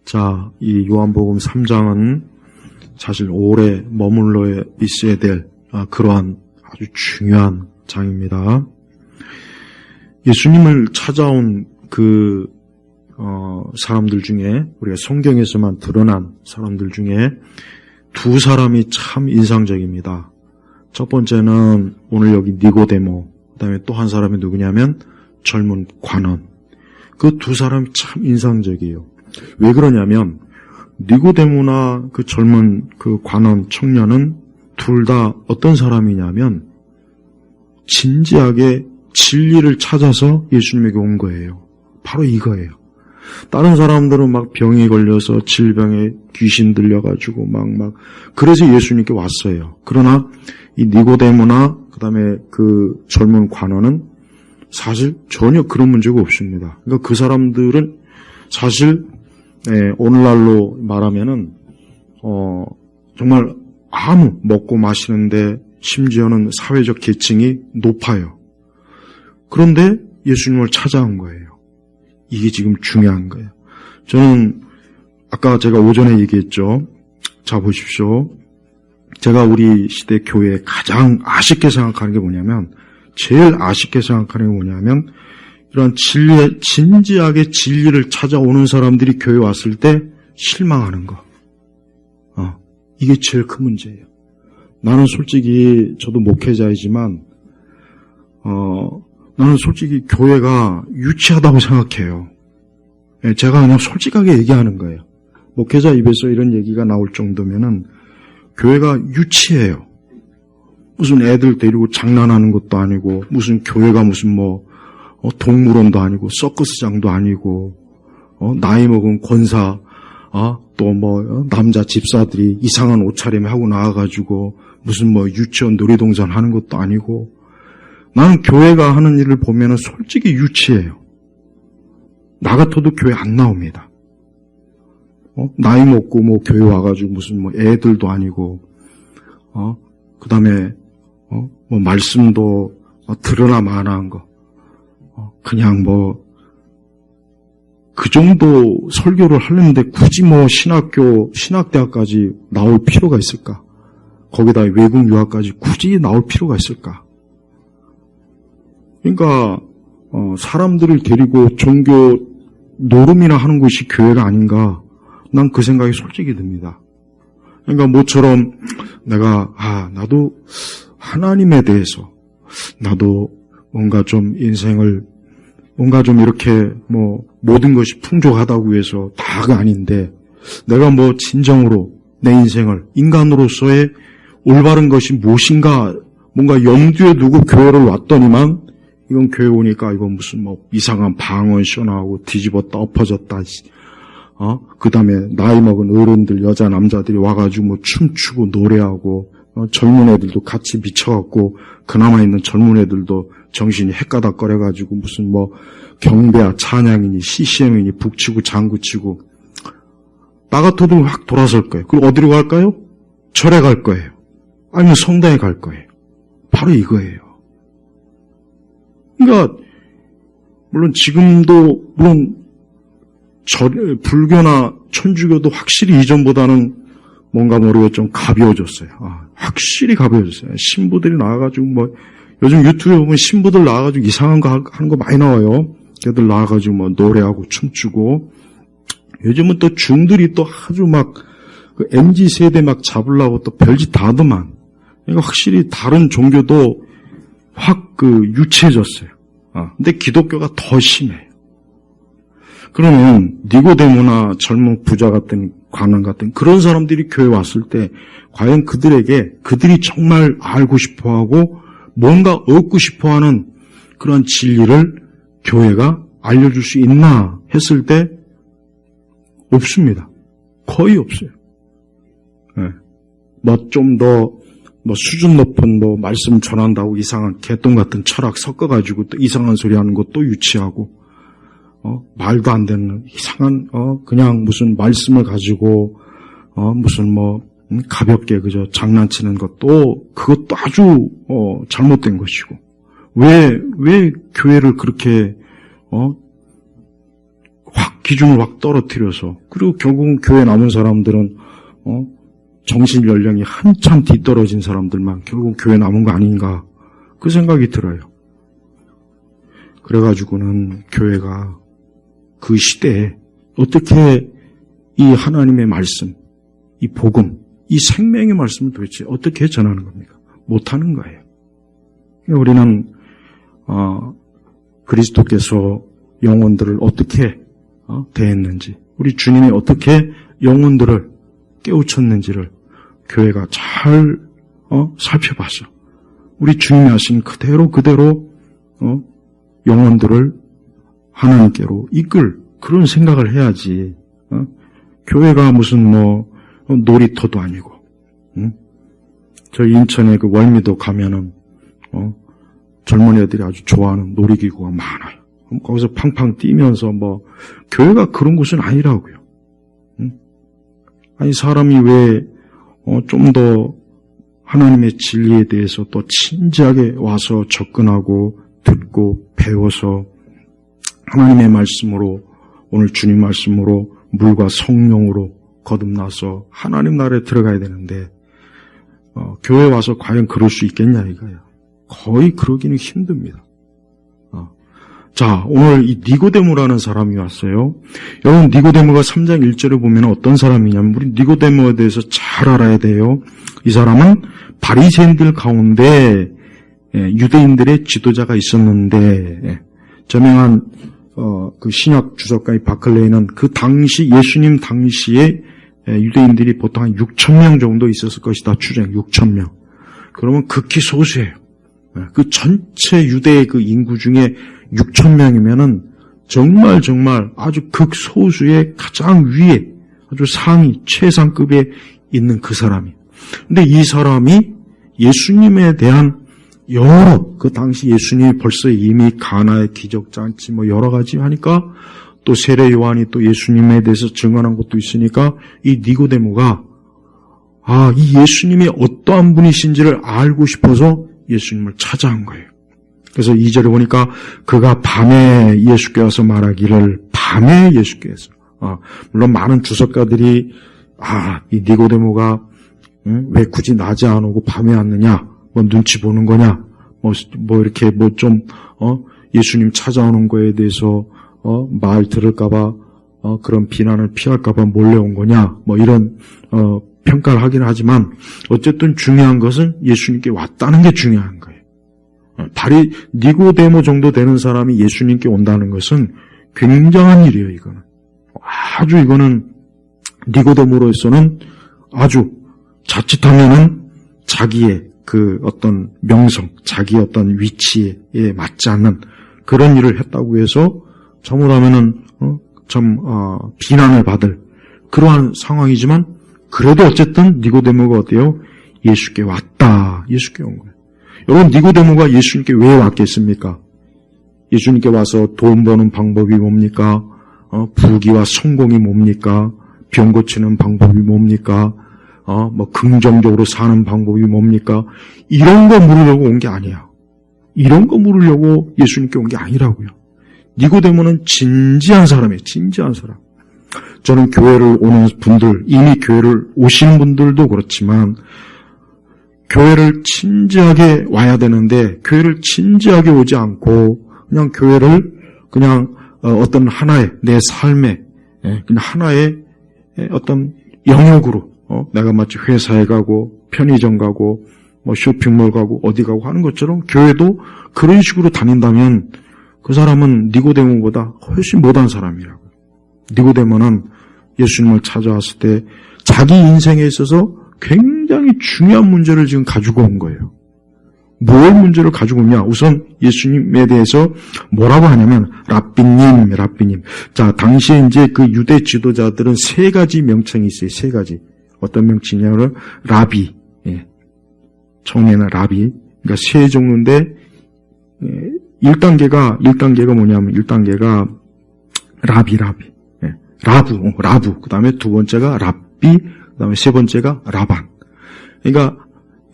자, 이 요한복음 3장은 사실 오래 머물러 있어야 될 그러한 아주 중요한 장입니다. 예수님을 찾아온 그 사람들 중에, 우리가 성경에서만 드러난 사람들 중에 두 사람이 참 인상적입니다. 첫 번째는 오늘 여기 니고데모, 그 다음에 또 한 사람이 누구냐면 젊은 관원. 그 두 사람이 참 인상적이에요. 왜 그러냐면 니고데모나 그 젊은 그 관원 청년은 둘 다 어떤 사람이냐면 진지하게 진리를 찾아서 예수님에게 온 거예요. 바로 이거예요. 다른 사람들은 막 병이 걸려서 질병에 귀신 들려가지고 그래서 예수님께 왔어요. 그러나 이 니고데모나 그다음에 그 젊은 관원은 사실 전혀 그런 문제가 없습니다. 그러니까 그 사람들은 사실 오늘날로 말하면은 정말 아무 먹고 마시는데 심지어는 사회적 계층이 높아요. 그런데 예수님을 찾아온 거예요. 이게 지금 중요한 거예요. 저는 아까 제가 오전에 얘기했죠. 자, 보십시오. 제가 우리 시대 교회에 가장 아쉽게 생각하는 게 뭐냐면, 제일 아쉽게 생각하는 게 뭐냐면, 이런 진지하게 진리를 찾아오는 사람들이 교회에 왔을 때 실망하는 거. 이게 제일 큰 문제예요. 나는 솔직히, 저도 목회자이지만, 나는 솔직히 교회가 유치하다고 생각해요. 제가 그냥 솔직하게 얘기하는 거예요. 목회자 입에서 이런 얘기가 나올 정도면은 교회가 유치해요. 무슨 애들 데리고 장난하는 것도 아니고, 무슨 교회가 무슨 동물원도 아니고, 서커스장도 아니고, 나이 먹은 권사, 또 남자 집사들이 이상한 옷차림 하고 나와가지고, 무슨 유치원 놀이동산 하는 것도 아니고, 나는 교회가 하는 일을 보면은 솔직히 유치해요. 나 같아도 교회 안 나옵니다. 나이 먹고 교회 와가지고 무슨 애들도 아니고, 그 다음에, 말씀도 드러나 마나한 거. 그냥 그 정도 설교를 하려는데 굳이 신학대학까지 나올 필요가 있을까? 거기다 외국 유학까지 굳이 나올 필요가 있을까? 그러니까 사람들을 데리고 종교 노름이나 하는 것이 교회가 아닌가, 난 그 생각이 솔직히 듭니다. 그러니까 모처럼 내가 나도 하나님에 대해서 나도 뭔가 좀 인생을 뭔가 좀 이렇게 모든 것이 풍족하다고 해서 다가 아닌데, 내가 진정으로 내 인생을 인간으로서의 올바른 것이 무엇인가 뭔가 염두에 두고 교회를 왔더니만, 이건 교회 오니까 이건 무슨 이상한 방언 쇼나하고 뒤집었다 엎어졌다, 그 다음에 나이 먹은 어른들 여자 남자들이 와가지고 춤추고 노래하고, 젊은 애들도 같이 미쳐갖고, 그나마 있는 젊은 애들도 정신이 헷가닥거려가지고 무슨 경배야 찬양이니 CCM이니 북치고 장구치고, 나 같아도 확 돌아설 거예요. 그리고 어디로 갈까요? 절에 갈 거예요. 아니면 성당에 갈 거예요. 바로 이거예요. 그러니까 물론 지금도 불교나 천주교도 확실히 이전보다는 뭔가 모르게 좀 가벼워졌어요. 확실히 가벼워졌어요. 신부들이 나와가지고 요즘 유튜브에 보면 신부들 나와가지고 이상한 거 하는 거 많이 나와요. 걔들 나와가지고 노래하고 춤추고, 요즘은 또 중들이 또 아주 그 MZ 세대 잡으려고 또 별짓 다 하더만. 그러니까 확실히 다른 종교도 확 유치해졌어요. 근데 기독교가 더 심해요. 그러면 니고데모나 젊은 부자 같은 관원 같은 그런 사람들이 교회에 왔을 때 과연 그들이 정말 알고 싶어하고 뭔가 얻고 싶어하는 그런 진리를 교회가 알려줄 수 있나 했을 때 없습니다. 거의 없어요. 좀 더 수준 높은 말씀 전한다고 이상한 개똥 같은 철학 섞어가지고 또 이상한 소리 하는 것도 유치하고, 말도 안 되는 이상한 그냥 무슨 말씀을 가지고 무슨 가볍게 그저 장난치는 것도, 그것도 아주 잘못된 것이고, 왜 교회를 그렇게 확 기준을 확 떨어뜨려서, 그리고 결국은 교회 남은 사람들은 정신 연령이 한참 뒤떨어진 사람들만 결국 교회 남은 거 아닌가, 그 생각이 들어요. 그래가지고는 교회가 그 시대에 어떻게 이 하나님의 말씀, 이 복음, 이 생명의 말씀을 도대체 어떻게 전하는 겁니까? 못하는 거예요. 우리는 그리스도께서 영혼들을 어떻게 대했는지, 우리 주님이 어떻게 영혼들을 깨우쳤는지를 교회가 잘 살펴봐서 우리 주님이 하신 그대로 영혼들을 하나님께로 이끌 그런 생각을 해야지. 교회가 무슨 놀이터도 아니고. 저 인천에 그 월미도 가면은 젊은이들이 아주 좋아하는 놀이기구가 많아요. 거기서 팡팡 뛰면서 교회가 그런 곳은 아니라고요. 아니, 사람이 왜 좀 더 하나님의 진리에 대해서 또 진지하게 와서 접근하고 듣고 배워서 하나님의 말씀으로, 오늘 주님 말씀으로 물과 성령으로 거듭나서 하나님 나라에 들어가야 되는데 교회 와서 과연 그럴 수 있겠냐 이거예요. 거의 그러기는 힘듭니다. 자, 오늘 이 니고데모라는 사람이 왔어요. 여러분, 니고데모가 3장 1절에 보면 어떤 사람이냐면, 우리 니고데모에 대해서 잘 알아야 돼요. 이 사람은 바리새인들 가운데 유대인들의 지도자가 있었는데, 저명한 그 신약 주석가의 바클레이는 그 당시, 예수님 당시에 유대인들이 보통 한 6,000명 정도 있었을 것이다. 추정 6,000명. 그러면 극히 소수예요. 그 전체 유대의 그 인구 중에 6,000명이면은 정말 아주 극소수의 가장 위에, 아주 상위, 최상급에 있는 그 사람이. 근데 이 사람이 예수님에 대한 여러, 그 당시 예수님이 벌써 이미 가나의 기적잔치 여러 가지 하니까, 또 세례 요한이 또 예수님에 대해서 증언한 것도 있으니까, 이 니고데모가 이 예수님이 어떠한 분이신지를 알고 싶어서 예수님을 찾아온 거예요. 그래서 2절에 보니까 그가 밤에 예수께 와서 말하기를, 밤에 예수께서, 물론 많은 주석가들이 이 니고데모가 왜 굳이 낮에 안 오고 밤에 왔느냐, 눈치 보는 거냐, 이렇게 좀 예수님 찾아오는 거에 대해서 말 들을까봐 그런 비난을 피할까봐 몰래 온 거냐, 이런 평가를 하긴 하지만, 어쨌든 중요한 것은 예수님께 왔다는 게 중요한 거예요. 니고데모 정도 되는 사람이 예수님께 온다는 것은 굉장한 일이에요. 이거는 니고데모로서는 아주 자칫하면은 자기의 그 어떤 명성, 자기의 어떤 위치에 맞지 않는 그런 일을 했다고 해서 잘못하면은 비난을 받을 그러한 상황이지만, 그래도 어쨌든 니고데모가 어때요? 예수께 왔다. 예수께 온 거예요. 여러분, 니고데모가 예수님께 왜 왔겠습니까? 예수님께 와서 돈 버는 방법이 뭡니까? 부귀와 성공이 뭡니까? 병 고치는 방법이 뭡니까? 긍정적으로 사는 방법이 뭡니까? 이런 거 물으려고 온 게 아니야. 이런 거 물으려고 예수님께 온 게 아니라고요. 니고데모는 진지한 사람이에요. 진지한 사람. 저는 교회를 오는 분들, 이미 교회를 오시는 분들도 그렇지만, 교회를 진지하게 와야 되는데, 교회를 진지하게 오지 않고, 그냥 교회를 그냥 어떤 하나의, 내 삶의, 그냥 하나의 어떤 영역으로, 내가 마치 회사에 가고, 편의점 가고, 쇼핑몰 가고, 어디 가고 하는 것처럼, 교회도 그런 식으로 다닌다면, 그 사람은 니고데모보다 훨씬 못한 사람이라고. 니고데모는 예수님을 찾아왔을 때 자기 인생에 있어서 굉장히 중요한 문제를 지금 가지고 온 거예요. 뭘 문제를 가지고 오냐? 우선 예수님에 대해서 뭐라고 하냐면 랍비님. 자, 당시에 이제 그 유대 지도자들은 세 가지 명칭이 있어요. 세 가지. 어떤 명칭이냐면 라비. 처음에는 라비. 그러니까 세 종류인데 1단계가 뭐냐면 1단계가 라비. 라부. 그 다음에 두 번째가 랍비, 그 다음에 세 번째가 라반. 그러니까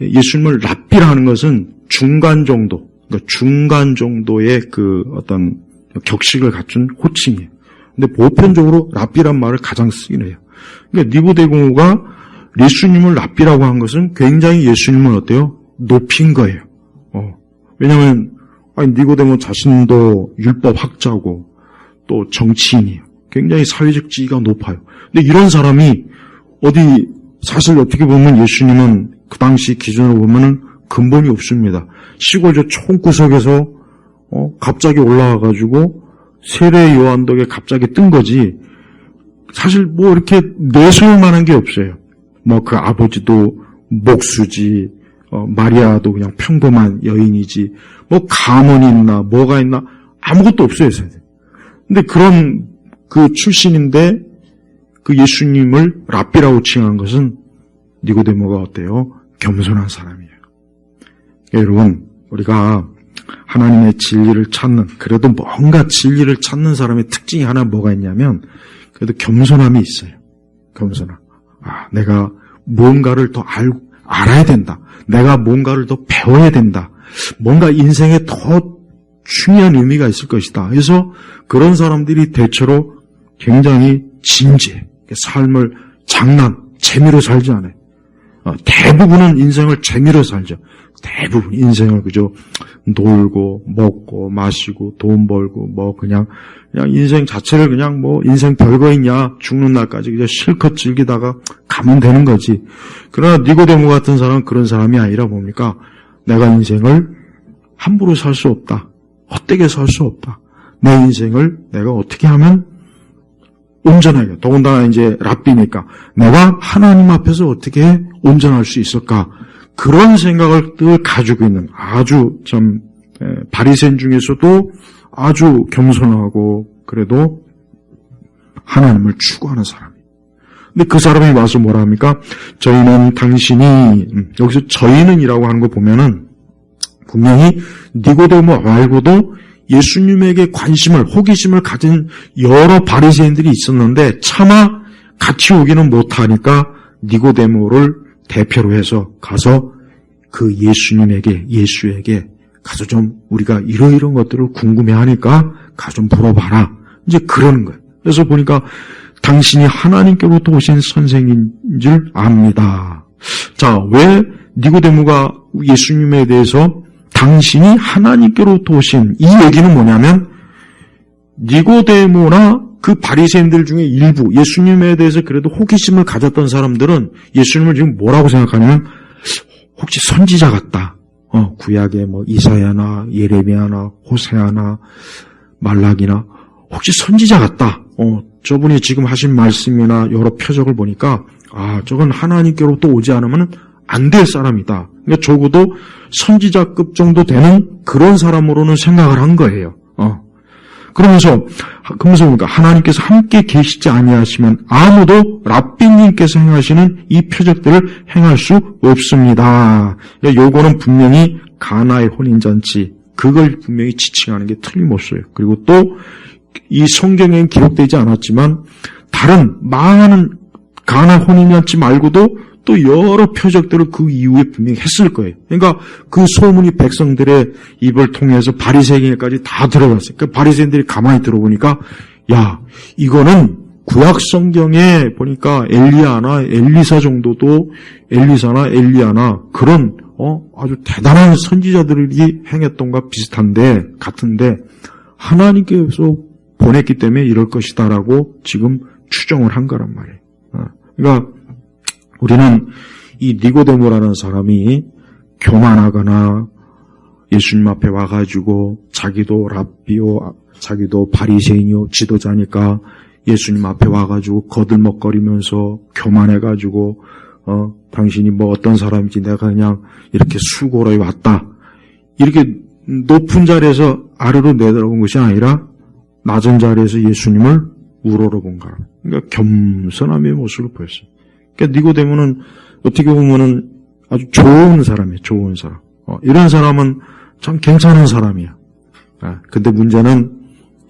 예수님을 랍비라는 것은 중간 정도, 그러니까 중간 정도의 그 어떤 격식을 갖춘 호칭이에요. 근데 보편적으로 랍비란 말을 가장 쓰긴 해요. 그러니까 니고데모가 예수님을 랍비라고 한 것은 굉장히 예수님을 어때요? 높인 거예요. 왜냐하면 니고데모 자신도 율법학자고 또 정치인이에요. 굉장히 사회적 지위가 높아요. 근데 이런 사람이 사실 어떻게 보면 예수님은 그 당시 기준으로 보면은 근본이 없습니다. 시골 저 촌구석에서 갑자기 올라와가지고 세례 요한덕에 갑자기 뜬 거지. 사실 뭐 이렇게 내세울 만한 게 없어요. 뭐 그 아버지도 목수지, 마리아도 그냥 평범한 여인이지, 뭐 가문이 있나, 뭐가 있나, 아무것도 없어요, 사실. 근데 그런 그 출신인데 그 예수님을 랍비라고 칭한 것은 니고데모가 어때요? 겸손한 사람이에요. 여러분, 우리가 하나님의 진리를 찾는, 그래도 뭔가 진리를 찾는 사람의 특징이 하나 뭐가 있냐면, 그래도 겸손함이 있어요. 겸손함. 내가 뭔가를 더 알아야 된다. 내가 뭔가를 더 배워야 된다. 뭔가 인생에 더 중요한 의미가 있을 것이다. 그래서 그런 사람들이 대체로 굉장히 진지해. 삶을 재미로 살지 않아요. 대부분은 인생을 재미로 살죠. 대부분 인생을 그저 놀고 먹고 마시고 돈 벌고 뭐 그냥 인생 자체를 그냥 뭐 인생 별거 있냐, 죽는 날까지 그냥 실컷 즐기다가 가면 되는 거지. 그러나 니고데모 같은 사람은 그런 사람이 아니라 뭡니까? 내가 인생을 함부로 살 수 없다. 헛되게 살 수 없다. 내 인생을 내가 어떻게 하면 온전하게, 더군다나 이제 랍비니까 내가 하나님 앞에서 어떻게 온전할 수 있을까? 그런 생각을 늘 가지고 있는 아주 좀 바리새인 중에서도 아주 겸손하고 그래도 하나님을 추구하는 사람이에요. 근데 그 사람이 와서 뭐라 합니까? 저희는 당신이, 여기서 저희는이라고 하는 거 보면은 분명히 니고데모 말고도 예수님에게 호기심을 가진 여러 바리새인들이 있었는데 차마 같이 오기는 못하니까 니고데모를 대표로 해서 가서 그 예수에게 가서 좀 우리가 이런 것들을 궁금해하니까 가서 좀 물어봐라. 이제 그러는 거예요. 그래서 보니까 당신이 하나님께로부터 오신 선생인 줄 압니다. 자, 왜 니고데모가 예수님에 대해서 당신이 하나님께로부터 오신 이 얘기는 뭐냐면 니고데모나 그 바리새인들 중에 일부 예수님에 대해서 그래도 호기심을 가졌던 사람들은 예수님을 지금 뭐라고 생각하냐면 혹시 선지자 같다. 구약의 뭐 이사야나 예레미야나 호세아나 말라기나 혹시 선지자 같다. 저분이 지금 하신 말씀이나 여러 표적을 보니까 저건 하나님께로부터 오지 않으면 안 될 사람이다. 그러니까 적어도 선지자급 정도 되는 그런 사람으로는 생각을 한 거예요. 그러면서 그러니까 하나님께서 함께 계시지 아니하시면 아무도 랍비님께서 행하시는 이 표적들을 행할 수 없습니다. 요거는 분명히 가나의 혼인잔치, 그걸 분명히 지칭하는 게 틀림없어요. 그리고 또 이 성경에는 기록되지 않았지만 다른 많은 가나 혼인잔치 말고도 또 여러 표적들을 그 이후에 분명히 했을 거예요. 그러니까 그 소문이 백성들의 입을 통해서 바리새인에게까지 다 들어갔어요. 그 바리새인들이 가만히 들어보니까 이거는 구약 성경에 보니까 엘리야나 엘리사 정도도 엘리사나 엘리야나 그런 아주 대단한 선지자들이 행했던 것과 같은데 하나님께서 보냈기 때문에 이럴 것이다라고 지금 추정을 한 거란 말이에요. 그러니까 우리는 이 니고데모라는 사람이 교만하거나 예수님 앞에 와가지고 자기도 랍비요, 자기도 바리새인이요, 지도자니까 예수님 앞에 와가지고 거들먹거리면서 교만해가지고 당신이 뭐 어떤 사람인지 내가 그냥 이렇게 수고로 왔다. 이렇게 높은 자리에서 아래로 내려온 것이 아니라 낮은 자리에서 예수님을 우러러본 거라. 그러니까 겸손함의 모습을 보였어요. 그러니까 니고데모는 어떻게 보면은 아주 좋은 사람이에요. 좋은 사람. 이런 사람은 참 괜찮은 사람이야. 근데 문제는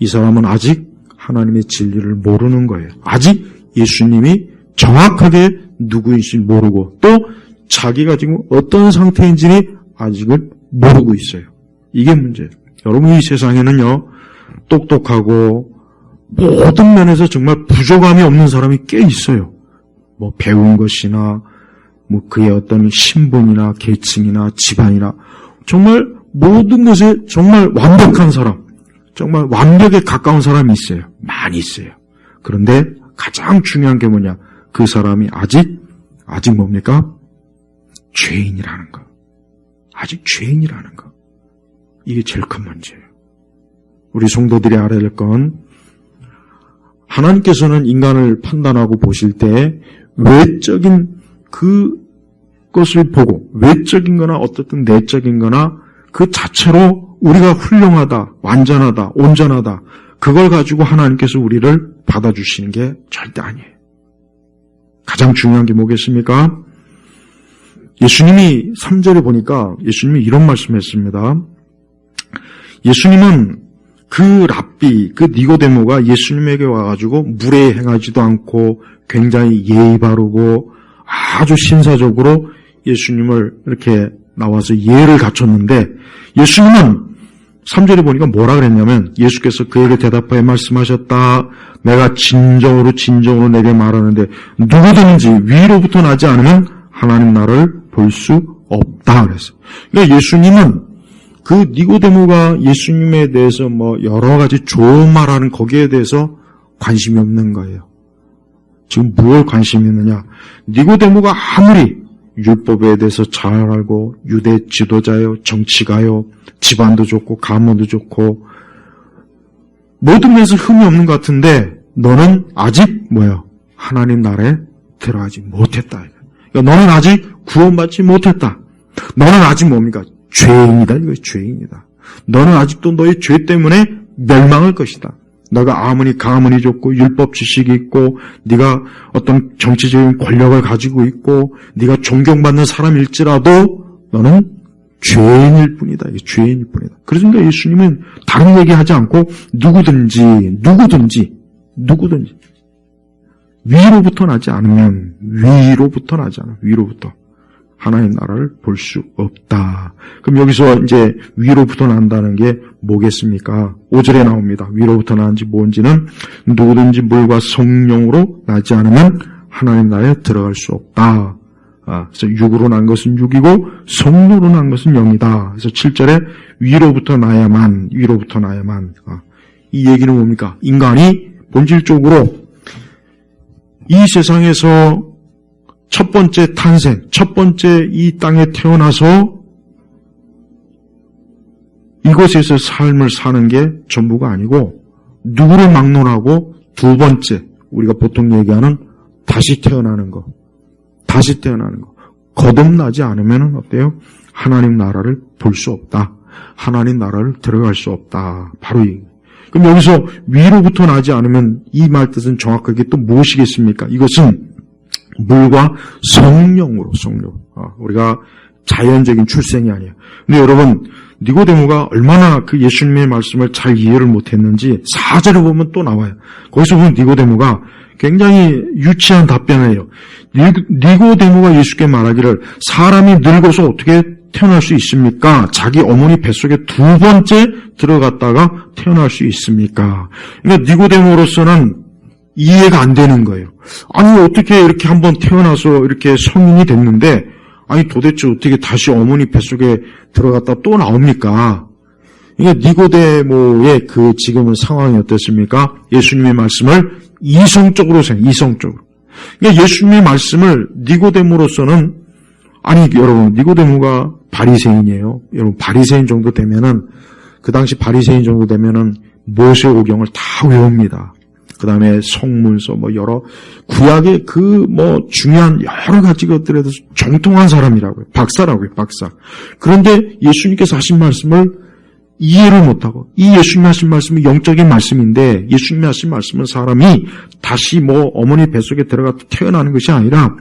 이 사람은 아직 하나님의 진리를 모르는 거예요. 아직 예수님이 정확하게 누구인지 모르고 또 자기가 지금 어떤 상태인지 아직은 모르고 있어요. 이게 문제예요. 여러분 이 세상에는요. 똑똑하고 모든 면에서 정말 부족함이 없는 사람이 꽤 있어요. 뭐 배운 것이나 뭐 그의 어떤 신분이나 계층이나 집안이나 정말 모든 것에 정말 완벽한 사람, 정말 완벽에 가까운 사람이 있어요. 많이 있어요. 그런데 가장 중요한 게 뭐냐? 그 사람이 아직 뭡니까? 죄인이라는 거. 아직 죄인이라는 거. 이게 제일 큰 문제예요. 우리 성도들이 알아야 될 건 하나님께서는 인간을 판단하고 보실 때 외적인 그것을 보고 외적인 거나 어떻든 내적인 거나 그 자체로 우리가 훌륭하다, 완전하다, 온전하다 그걸 가지고 하나님께서 우리를 받아주시는 게 절대 아니에요. 가장 중요한 게 뭐겠습니까? 예수님이 3절에 보니까 예수님이 이런 말씀했습니다. 예수님은 그 랍비, 그 니고데모가 예수님에게 와가지고 무례 행하지도 않고 굉장히 예의 바르고 아주 신사적으로 예수님을 이렇게 나와서 예를 갖췄는데 예수님은 3절에 보니까 뭐라 그랬냐면 예수께서 그에게 대답하여 말씀하셨다. 내가 진정으로 내게 말하는데 누구든지 위로부터 나지 않으면 하나님 나라를 볼 수 없다 그랬어요. 그러니까 예수님은 그 니고데모가 예수님에 대해서 뭐 여러 가지 좋은 말하는 거기에 대해서 관심이 없는 거예요. 지금 무엇 관심이 있느냐? 니고데모가 아무리 율법에 대해서 잘 알고 유대 지도자요, 정치가요, 집안도 좋고 가문도 좋고 모든 면에서 흠이 없는 것 같은데 너는 아직 하나님 나라에 들어가지 못했다. 그러니까 너는 아직 구원받지 못했다. 너는 아직 뭡니까? 죄인이다. 이거 죄인이다. 너는 아직도 너의 죄 때문에 멸망할 것이다. 너가 아무리 가문이 좋고 율법 지식이 있고 네가 어떤 정치적인 권력을 가지고 있고 네가 존경받는 사람일지라도 너는 죄인일 뿐이다. 이게 죄인일 뿐이다. 그러니까 예수님은 다른 얘기하지 않고 누구든지 위로부터 나지 않으면 위로부터 하나님 나라를 볼 수 없다. 그럼 여기서 이제 위로부터 난다는 게 뭐겠습니까? 5절에 나옵니다. 위로부터 난지 뭔지는 누구든지 물과 성령으로 나지 않으면 하나님 나라에 들어갈 수 없다. 그래서 육으로 난 것은 육이고 성령으로 난 것은 영이다. 그래서 7절에 위로부터 나야만. 이 얘기는 뭡니까? 인간이 본질적으로 이 세상에서 첫 번째 탄생, 첫 번째 이 땅에 태어나서 이곳에서 삶을 사는 게 전부가 아니고 누구를 막론하고 두 번째 우리가 보통 얘기하는 다시 태어나는 거. 거듭나지 않으면 어때요? 하나님 나라를 볼 수 없다. 하나님 나라를 들어갈 수 없다. 바로 이. 그럼 여기서 위로부터 나지 않으면 이 말 뜻은 정확하게 또 무엇이겠습니까? 이것은 물과 성령으로. 우리가 자연적인 출생이 아니에요. 근데 여러분, 니고데모가 얼마나 그 예수님의 말씀을 잘 이해를 못했는지 4절에 보면 또 나와요. 거기서 보면 니고데모가 굉장히 유치한 답변을 해요. 니고데모가 예수께 말하기를 사람이 늙어서 어떻게 태어날 수 있습니까? 자기 어머니 뱃속에 두 번째 들어갔다가 태어날 수 있습니까? 그러니까 니고데모로서는 이해가 안 되는 거예요. 아니 어떻게 이렇게 한번 태어나서 이렇게 성인이 됐는데 아니 도대체 어떻게 다시 어머니 뱃속에 들어갔다 또 나옵니까? 그러니까 니고데모의 그 지금은 상황이 어땠습니까? 예수님의 말씀을 이성적으로. 그러니까 예수님의 말씀을 니고데모로서는 여러분 니고데모가 바리새인이에요. 여러분 바리새인 정도 되면은 그 당시 바리새인 정도 되면은 모세오경을 다 외웁니다. 그 다음에 성문서 여러 구약의 중요한 여러 가지 것들에 대해서 정통한 사람이라고요. 박사라고요. 그런데 예수님께서 하신 말씀을 이해를 못하고 이 예수님이 하신 말씀이 영적인 말씀인데 예수님이 하신 말씀은 사람이 다시 어머니 뱃속에 들어가 태어나는 것이 아니라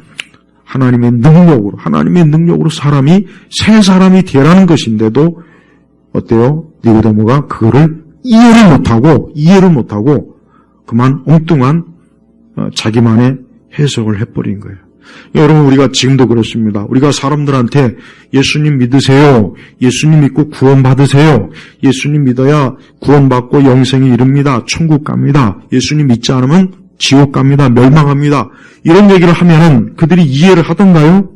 하나님의 능력으로 사람이 새 사람이 되라는 것인데도 어때요? 니고데모가 그거를 이해를 못하고 그만 엉뚱한 자기만의 해석을 해버린 거예요. 여러분, 우리가 지금도 그렇습니다. 우리가 사람들한테 예수님 믿으세요. 예수님 믿고 구원받으세요. 예수님 믿어야 구원받고 영생에 이릅니다. 천국 갑니다. 예수님 믿지 않으면 지옥 갑니다. 멸망합니다. 이런 얘기를 하면은 그들이 이해를 하던가요?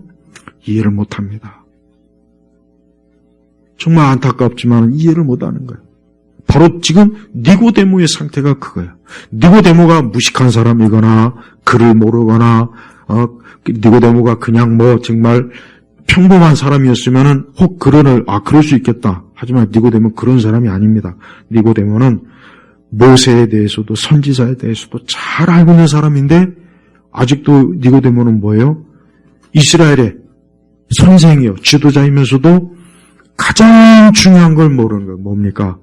이해를 못합니다. 정말 안타깝지만 이해를 못하는 거예요. 바로 지금 니고데모의 상태가 그거예요. 니고데모가 무식한 사람이거나 글을 모르거나 니고데모가 그냥 정말 평범한 사람이었으면은 혹 그럴 수 있겠다. 하지만 니고데모 그런 사람이 아닙니다. 니고데모는 모세에 대해서도 선지자에 대해서도 잘 알고 있는 사람인데 아직도 니고데모는 뭐예요? 이스라엘의 선생이요, 지도자이면서도 가장 중요한 걸 모르는 거예요. 뭡니까?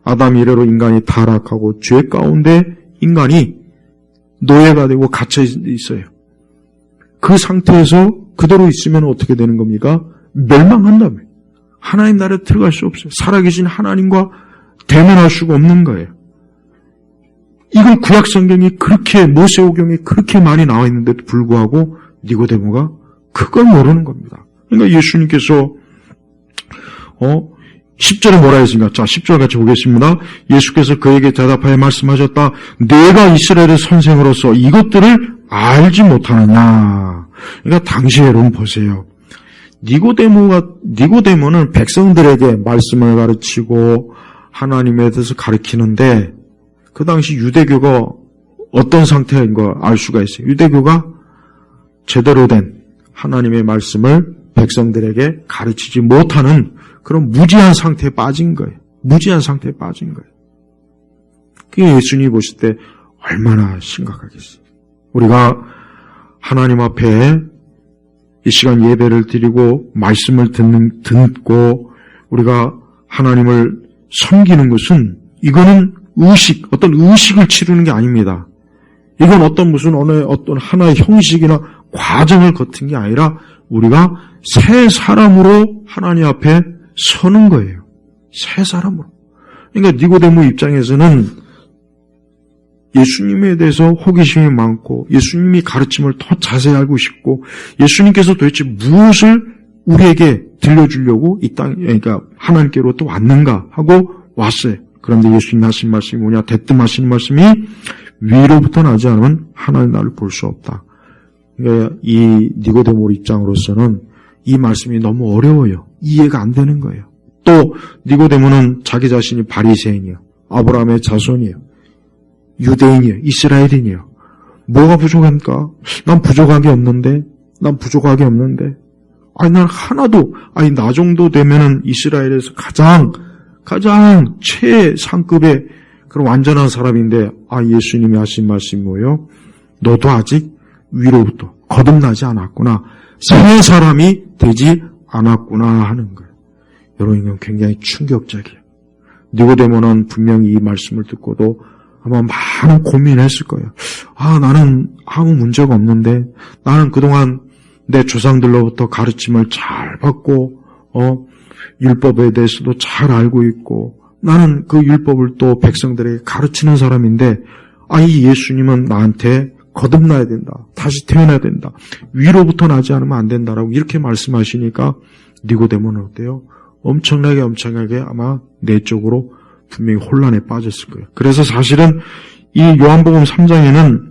아담 이래로 인간이 타락하고 죄 가운데 인간이 노예가 되고 갇혀 있어요. 그 상태에서 그대로 있으면 어떻게 되는 겁니까? 멸망한다며. 하나님 나라에 들어갈 수 없어요. 살아계신 하나님과 대면할 수가 없는 거예요. 이걸 구약 성경이 그렇게, 모세오경에 그렇게 많이 나와 있는데도 불구하고 니고데모가 그걸 모르는 겁니다. 그러니까 예수님께서 10절에 뭐라 했습니까? 자, 10절 같이 보겠습니다. 예수께서 그에게 대답하여 말씀하셨다. 내가 이스라엘의 선생으로서 이것들을 알지 못하느냐. 그러니까 당시 여러분 보세요. 니고데모는 백성들에게 말씀을 가르치고 하나님에 대해서 가르치는데 그 당시 유대교가 어떤 상태인 거 알 수가 있어요. 유대교가 제대로 된 하나님의 말씀을 백성들에게 가르치지 못하는 그런 무지한 상태에 빠진 거예요. 무지한 상태에 빠진 거예요. 그게 예수님이 보실 때 얼마나 심각하겠어요. 우리가 하나님 앞에 이 시간 예배를 드리고 말씀을 듣고 우리가 하나님을 섬기는 것은 이거는 어떤 의식을 치르는 게 아닙니다. 이건 어떤 하나의 형식이나 과정을 거친 게 아니라 우리가 새 사람으로 하나님 앞에 서는 거예요. 새 사람으로. 그러니까 니고데모 입장에서는 예수님에 대해서 호기심이 많고 예수님이 가르침을 더 자세히 알고 싶고 예수님께서 도대체 무엇을 우리에게 들려주려고 이 땅, 그러니까 하나님께로부터 왔는가 하고 왔어요. 그런데 예수님이 하신 말씀이 뭐냐? 대뜸 하신 말씀이 위로부터 나지 않으면 하나님 나를 볼 수 없다. 그러니까 이 니고데모 입장으로서는 이 말씀이 너무 어려워요. 이해가 안 되는 거예요. 또 니고데모는 자기 자신이 바리새인이요, 아브라함의 자손이에요, 유대인이에요, 이스라엘인이에요. 뭐가 부족합니까? 난 부족한 게 없는데. 난 하나도, 나 정도 되면은 이스라엘에서 가장 최상급의 그런 완전한 사람인데, 예수님이 하신 말씀이 뭐예요? 너도 아직 위로부터 거듭나지 않았구나. 새 사람이 되지 않았구나 하는 거예요. 여러분, 이건 굉장히 충격적이에요. 니고데모는 분명히 이 말씀을 듣고도 아마 많은 고민했을 거예요. 나는 아무 문제가 없는데, 나는 그동안 내 조상들로부터 가르침을 잘 받고, 율법에 대해서도 잘 알고 있고, 나는 그 율법을 또 백성들에게 가르치는 사람인데, 이 예수님은 나한테 거듭나야 된다. 다시 태어나야 된다. 위로부터 나지 않으면 안 된다라고 이렇게 말씀하시니까 니고데모는 어때요? 엄청나게 아마 내적으로 분명히 혼란에 빠졌을 거예요. 그래서 사실은 이 요한복음 3장에는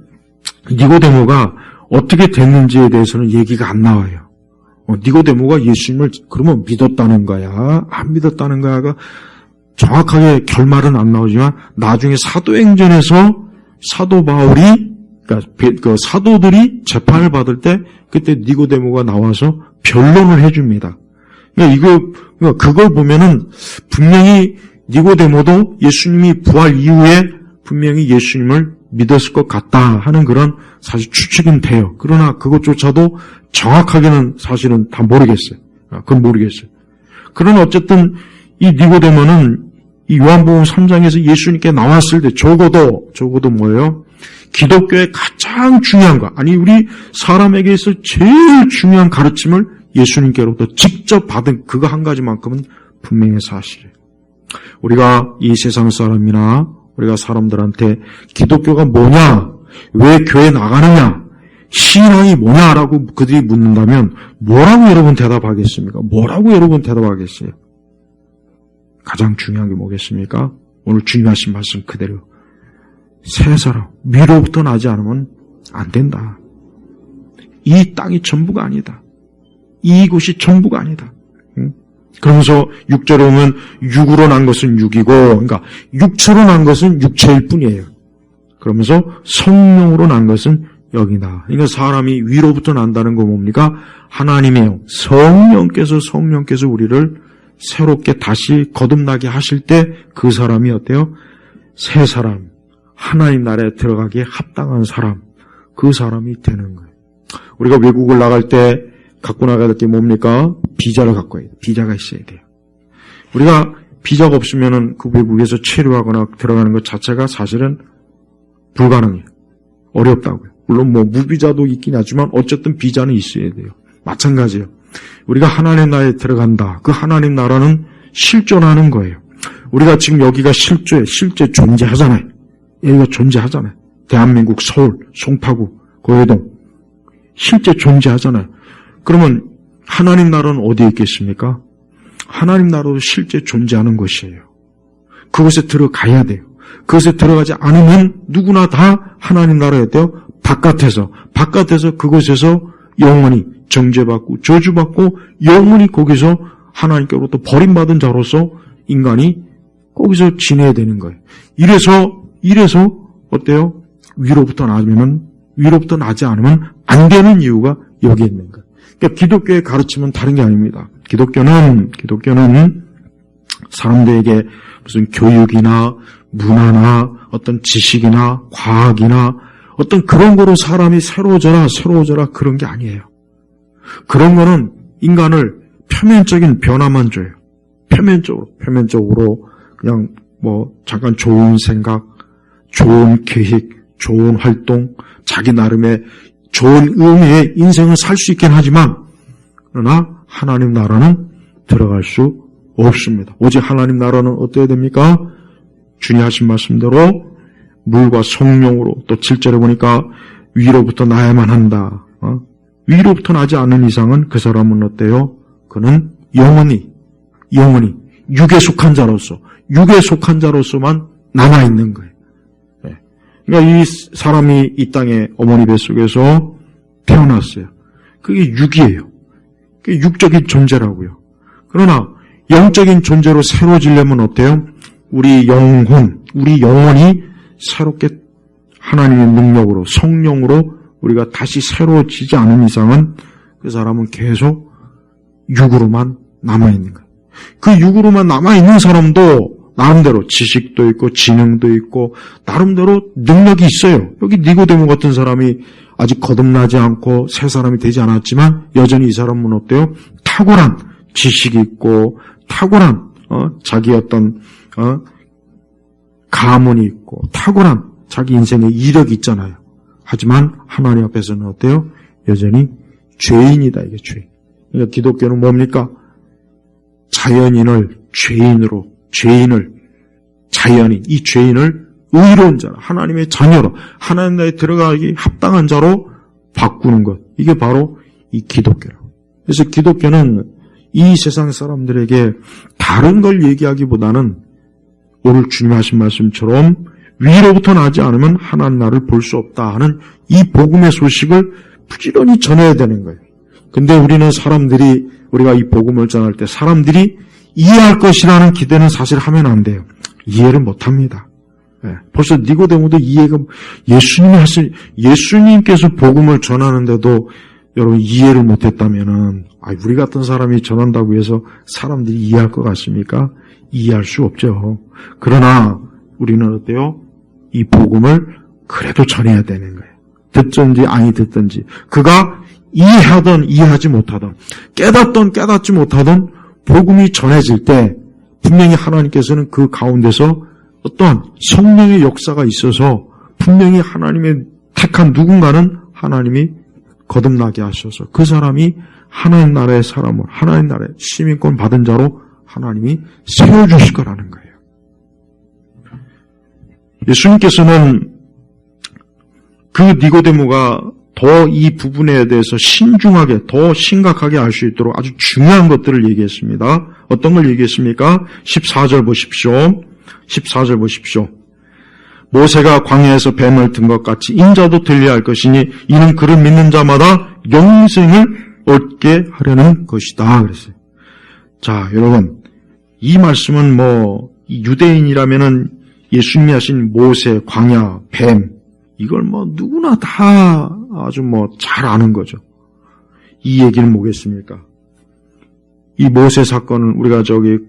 니고데모가 어떻게 됐는지에 대해서는 얘기가 안 나와요. 니고데모가 예수님을 그러면 믿었다는 거야, 안 믿었다는 거야가 정확하게 결말은 안 나오지만 나중에 사도행전에서 사도 바울이, 그러니까 사도들이 재판을 받을 때 그때 니고데모가 나와서 변론을 해줍니다. 그러니까 그걸 보면은 분명히 니고데모도 예수님이 부활 이후에 분명히 예수님을 믿었을 것 같다 하는 그런 사실 추측은 돼요. 그러나 그것조차도 정확하게는 사실은 다 모르겠어요. 그건 모르겠어요. 그러나 어쨌든 이 니고데모는 이 요한복음 3장에서 예수님께 나왔을 때 적어도 뭐예요? 기독교의 가장 중요한 거, 우리 사람에게 있어 제일 중요한 가르침을 예수님께로부터 직접 받은 그거 한 가지만큼은 분명히 사실이에요. 우리가 이 세상 사람이나 우리가 사람들한테 기독교가 뭐냐, 왜 교회 나가느냐, 신앙이 뭐냐라고 그들이 묻는다면 뭐라고 여러분 대답하겠습니까? 뭐라고 여러분 대답하겠어요? 가장 중요한 게 뭐겠습니까? 오늘 주님 하신 말씀 그대로 새 사람 위로부터 나지 않으면 안 된다. 이 땅이 전부가 아니다. 이곳이 전부가 아니다. 그러면서 6절에 보면 육으로 난 것은 육이고, 그러니까 육체로 난 것은 육체일 뿐이에요. 그러면서 성령으로 난 것은 영이다. 그러니까 사람이 위로부터 난다는 거 뭡니까? 하나님이에요. 성령께서 우리를 새롭게 다시 거듭나게 하실 때 그 사람이 어때요? 새 사람, 하나님 나라에 들어가기에 합당한 사람, 그 사람이 되는 거예요. 우리가 외국을 나갈 때 갖고 나가야 될 게 뭡니까? 비자를 갖고 와야 돼요. 비자가 있어야 돼요. 우리가 비자가 없으면은 그 외국에서 체류하거나 들어가는 것 자체가 사실은 불가능해요. 어렵다고요. 물론 무비자도 있긴 하지만 어쨌든 비자는 있어야 돼요. 마찬가지예요. 우리가 하나님 나라에 들어간다. 그 하나님 나라는 실존하는 거예요. 우리가 지금 여기가 실제 존재하잖아요. 여기가 존재하잖아요. 대한민국 서울, 송파구, 고해동 실제 존재하잖아요. 그러면 하나님 나라는 어디에 있겠습니까? 하나님 나라도 실제 존재하는 것이에요. 그곳에 들어가야 돼요. 그것에 들어가지 않으면 누구나 다 하나님 나라에 돼요. 바깥에서 그곳에서 영원히 정죄받고 저주받고 영원히 거기서 하나님께로부터 버림받은 자로서 인간이 거기서 지내야 되는 거예요. 이래서 어때요? 위로부터 나지 않으면 안 되는 이유가 여기에 있는 거예요. 그러니까 기독교의 가르침은 다른 게 아닙니다. 기독교는 사람들에게 무슨 교육이나 문화나 어떤 지식이나 과학이나 어떤 그런 거로 사람이 새로워져라 그런 게 아니에요. 그런 거는 인간을 표면적인 변화만 줘요. 표면적으로 그냥 잠깐 좋은 생각, 좋은 계획, 좋은 활동, 자기 나름의 좋은 의미의 인생을 살 수 있긴 하지만 그러나 하나님 나라는 들어갈 수 없습니다. 오직 하나님 나라는 어때야 됩니까? 주님 하신 말씀대로 물과 성령으로 또 7절에 보니까 위로부터 나야만 한다. 위로부터 나지 않는 이상은 그 사람은 어때요? 그는 영원히 육에 속한 자로서만 남아있는 거예요. 그러니까 이 사람이 이 땅에 어머니 뱃속에서 태어났어요. 그게 육이에요. 그게 육적인 존재라고요. 그러나 영적인 존재로 새로워지려면 어때요? 우리 영혼이 새롭게 하나님의 능력으로 성령으로 우리가 다시 새로워지지 않은 이상은 그 사람은 계속 육으로만 남아있는 거예요. 그 육으로만 남아있는 사람도 나름대로 지식도 있고 지능도 있고 나름대로 능력이 있어요. 여기 니고데모 같은 사람이 아직 거듭나지 않고 새 사람이 되지 않았지만 여전히 이 사람은 어때요? 탁월한 지식이 있고 탁월한 자기 어떤 가문이 있고 탁월한 자기 인생의 이력이 있잖아요. 하지만 하나님 앞에서는 어때요? 여전히 죄인이다. 이게 죄인. 그러니까 기독교는 뭡니까? 이 죄인을 의로운 자로, 하나님의 자녀로, 하나님 나라에 들어가기 합당한 자로 바꾸는 것. 이게 바로 이 기독교라고. 그래서 기독교는 이 세상 사람들에게 다른 걸 얘기하기보다는 오늘 주님 하신 말씀처럼 위로부터 나지 않으면 하나님 나라를 볼 수 없다 하는 이 복음의 소식을 부지런히 전해야 되는 거예요. 근데 우리가 이 복음을 전할 때 사람들이 이해할 것이라는 기대는 사실 하면 안 돼요. 이해를 못 합니다. 벌써 니고데모도 예수님께서 복음을 전하는데도 여러분 이해를 못 했다면은, 우리 같은 사람이 전한다고 해서 사람들이 이해할 것 같습니까? 이해할 수 없죠. 그러나 우리는 어때요? 이 복음을 그래도 전해야 되는 거예요. 듣든지 아니 듣든지. 그가 이해하든 이해하지 못하든 깨닫든 깨닫지 못하든 복음이 전해질 때 분명히 하나님께서는 그 가운데서 어떠한 성령의 역사가 있어서 분명히 하나님의 택한 누군가는 하나님이 거듭나게 하셔서 그 사람이 하나님 나라의 사람을 하나님 나라의 시민권 받은 자로 하나님이 세워주실 거라는 거예요. 예수님께서는 그 니고데모가 더 이 부분에 대해서 신중하게, 더 심각하게 알 수 있도록 아주 중요한 것들을 얘기했습니다. 어떤 걸 얘기했습니까? 14절 보십시오. 14절 보십시오. 모세가 광야에서 뱀을 든 것 같이 인자도 들려야 할 것이니 이는 그를 믿는 자마다 영생을 얻게 하려는 것이다. 그랬어요. 자, 여러분, 이 말씀은 유대인이라면은 예수님이 하신 모세, 광야, 뱀, 이걸 누구나 다 아주 잘 아는 거죠. 이 얘기는 뭐겠습니까? 이 모세 사건은 우리가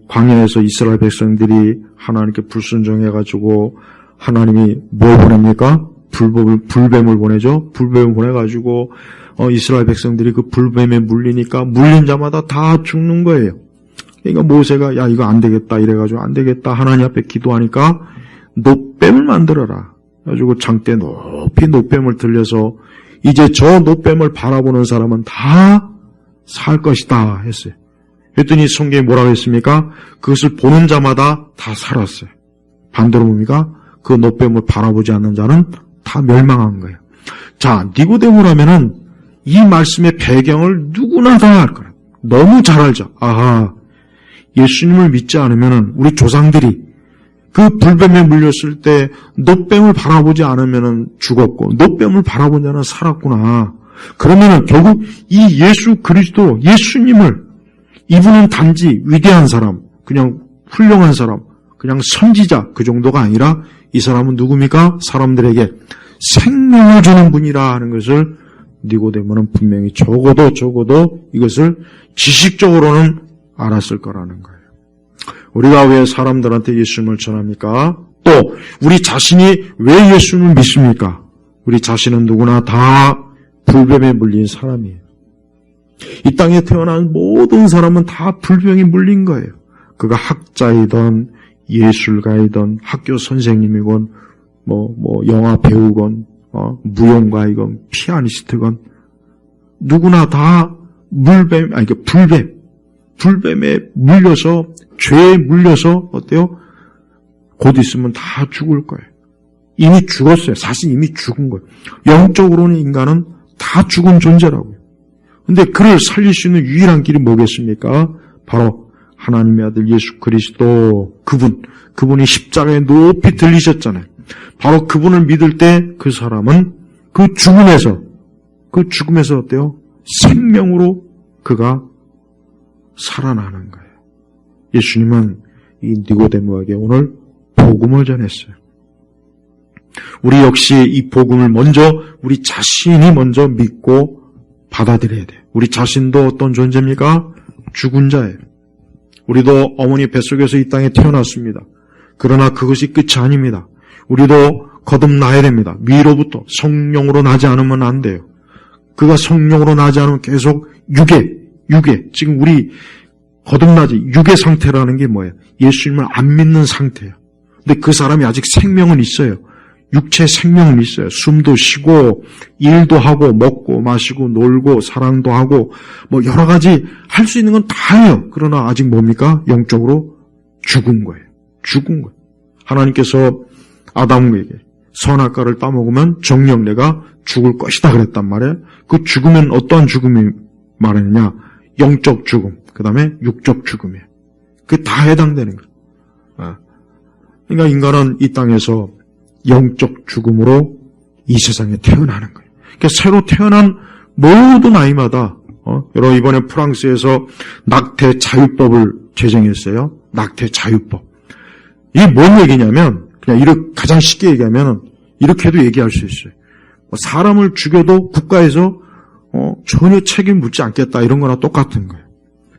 광야에서 이스라엘 백성들이 하나님께 불순종해가지고 하나님이 뭘 보냅니까? 불뱀을 보내죠? 불뱀을 보내가지고 이스라엘 백성들이 그 불뱀에 물리니까 물린 자마다 다 죽는 거예요. 그러니까 모세가 야 이거 안 되겠다 이래가지고 안 되겠다 하나님 앞에 기도하니까 놋뱀을 만들어라. 그래가지고 장대 높이 놋뱀을 들려서 이제 저 놋뱀을 바라보는 사람은 다 살 것이다 했어요. 그랬더니 성경에 뭐라고 했습니까? 그것을 보는 자마다 다 살았어요. 반대로 뭡니까? 그 놋뱀을 바라보지 않는 자는 다 멸망한 거예요. 자, 니고데모라면은 이 말씀의 배경을 누구나 다 알 거예요. 너무 잘 알죠. 아하, 예수님을 믿지 않으면은 우리 조상들이 그 불뱀에 물렸을 때 놋뱀을 바라보지 않으면은 죽었고 놋뱀을 바라본 자는 살았구나. 그러면은 결국 이 예수 그리스도, 예수님을, 이분은 단지 위대한 사람, 그냥 훌륭한 사람, 그냥 선지자 그 정도가 아니라 이 사람은 누굽니까? 사람들에게 생명을 주는 분이라 하는 것을 니고데모는 분명히 적어도 이것을 지식적으로는 알았을 거라는 거예요. 우리가 왜 사람들한테 예수님을 전합니까? 또 우리 자신이 왜 예수님을 믿습니까? 우리 자신은 누구나 다 불뱀에 물린 사람이에요. 이 땅에 태어난 모든 사람은 다 불병에 물린 거예요. 그가 학자이든 예술가이든 학교 선생님이건 영화 배우건 무용가이건 피아니스트건 누구나 다 불뱀에 물려서 죄에 물려서 어때요? 곧 있으면 다 죽을 거예요. 이미 죽었어요. 사실 이미 죽은 거예요. 영적으로는 인간은 다 죽은 존재라고요. 근데 그를 살릴 수 있는 유일한 길이 뭐겠습니까? 바로 하나님의 아들 예수 그리스도, 그분이 십자가에 높이 들리셨잖아요. 바로 그분을 믿을 때 그 사람은 그 죽음에서 어때요? 생명으로 그가 살아나는 거예요. 예수님은 이 니고데모에게 오늘 복음을 전했어요. 우리 역시 이 복음을 우리 자신이 먼저 믿고 받아들여야 돼요. 우리 자신도 어떤 존재입니까? 죽은 자예요. 우리도 어머니 뱃속에서 이 땅에 태어났습니다. 그러나 그것이 끝이 아닙니다. 우리도 거듭나야 됩니다. 위로부터 성령으로 나지 않으면 안 돼요. 그가 성령으로 나지 않으면 계속 육에 지금 우리 거듭나지 육의 상태라는 게 뭐예요? 예수님을 안 믿는 상태예요. 근데 그 사람이 아직 생명은 있어요. 육체 생명은 있어요. 숨도 쉬고 일도 하고 먹고 마시고 놀고 사랑도 하고 여러 가지 할 수 있는 건 다 해요. 그러나 아직 뭡니까? 영적으로 죽은 거예요. 하나님께서 아담에게 선악과를 따먹으면 정녕 내가 죽을 것이다 그랬단 말이에요. 그 죽으면 어떠한 죽음이 말하느냐? 영적 죽음, 그 다음에 육적 죽음이에요. 그게 다 해당되는 거예요. 그러니까 인간은 이 땅에서 영적 죽음으로 이 세상에 태어나는 거예요. 그러니까 새로 태어난 모든 아이마다 여러분 이번에 프랑스에서 낙태 자유법을 제정했어요. 낙태 자유법. 이게 뭔 얘기냐면 그냥 가장 쉽게 얘기하면 이렇게도 얘기할 수 있어요. 사람을 죽여도 국가에서 전혀 책임 묻지 않겠다 이런 거나 똑같은 거예요.